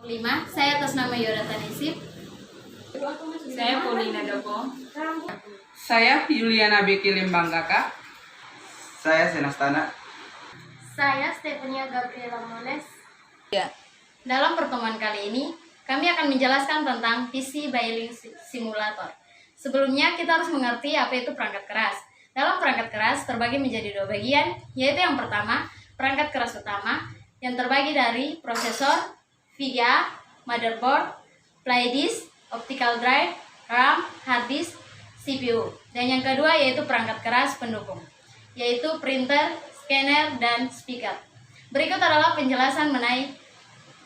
5. Saya atas nama Yodata Nisip. Saya Paulina Doko. Saya Yuliana Beki Limbanggaka. Saya Senastana. Saya Stefania Gabriela Mones. Dalam pertemuan kali ini, kami akan menjelaskan tentang PC Bailing Simulator. Sebelumnya, kita harus mengerti apa itu perangkat keras. Dalam perangkat keras terbagi menjadi dua bagian, yaitu yang pertama, perangkat keras utama, yang terbagi dari prosesor, VGA, motherboard, flash disk, optical drive, RAM, hard disk, CPU. Dan yang kedua yaitu perangkat keras pendukung, yaitu printer, scanner, dan speaker. Berikut adalah penjelasan mengenai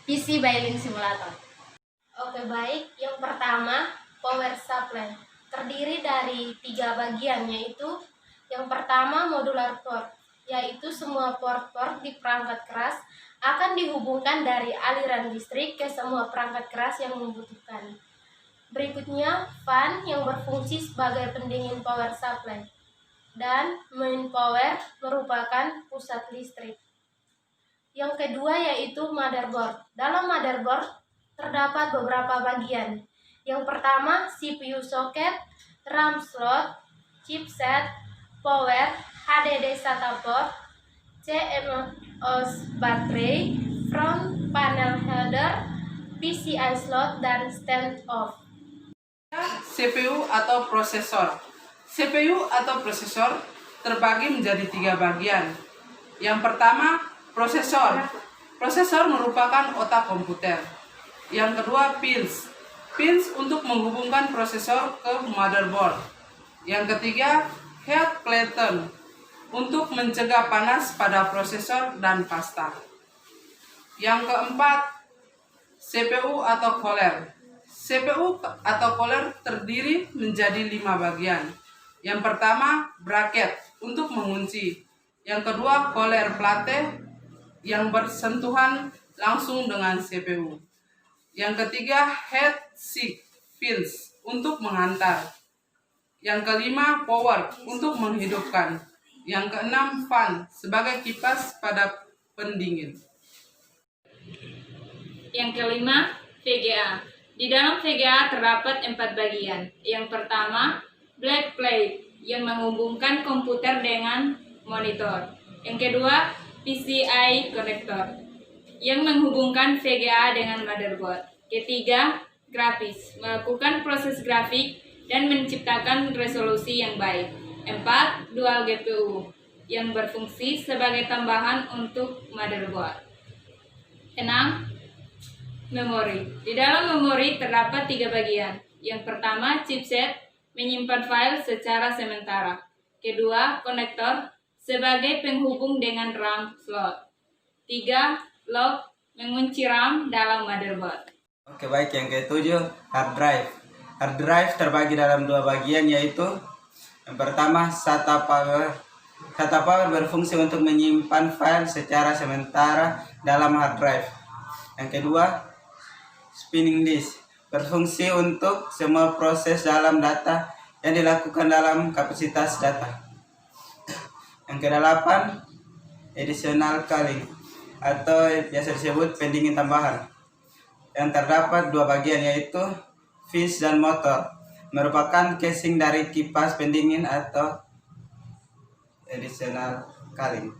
PC Bailing Simulator. Oke, baik. Yang pertama, power supply. Terdiri dari 3 bagian, yaitu yang pertama modular port, yaitu semua port-port di perangkat keras akan dihubungkan dari aliran listrik ke semua perangkat keras yang membutuhkan. Berikutnya, fan yang berfungsi sebagai pendingin power supply. Dan main power merupakan pusat listrik. Yang kedua yaitu motherboard. Dalam motherboard terdapat beberapa bagian. Yang pertama CPU socket, RAM slot, chipset, power, HDD SATA port, CMOS baterai, front panel header, PCI slot, dan stand off. CPU atau prosesor. CPU atau prosesor terbagi menjadi 3 bagian. Yang pertama, prosesor. Prosesor merupakan otak komputer. Yang kedua, pins. Pins untuk menghubungkan prosesor ke motherboard. Yang ketiga, heat platen untuk mencegah panas pada prosesor dan pasta. Yang keempat, CPU atau cooler. CPU atau cooler terdiri menjadi 5 bagian. Yang pertama, bracket untuk mengunci. Yang kedua, cooler plate yang bersentuhan langsung dengan CPU. Yang ketiga, heat sink pins untuk menghantar. Yang kelima, power untuk menghidupkan. Yang keenam, fan sebagai kipas pada pendingin. Yang kelima, VGA. Di dalam VGA terdapat 4 bagian. Yang pertama, black plate yang menghubungkan komputer dengan monitor. Yang kedua, PCI connector yang menghubungkan VGA dengan motherboard. Ketiga, grafis melakukan proses grafik dan menciptakan resolusi yang baik. 4. Dual GPU yang berfungsi sebagai tambahan untuk motherboard. 6. Memori. Di dalam memori terdapat 3 bagian. Yang pertama, chipset menyimpan file secara sementara. Kedua, konektor sebagai penghubung dengan RAM slot. 3. Lock mengunci RAM dalam motherboard. Oke, baik. Yang ketujuh, hard drive. Hard drive terbagi dalam 2 bagian, yaitu yang pertama, SATA power. SATA power berfungsi untuk menyimpan file secara sementara dalam hard drive. Yang kedua, spinning disk berfungsi untuk semua proses dalam data yang dilakukan dalam kapasitas data. Yang kedelapan, additional cooling atau biasa disebut pendingin tambahan, yang terdapat 2 bagian, yaitu fuse dan motor, merupakan casing dari kipas pendingin atau additional cooling.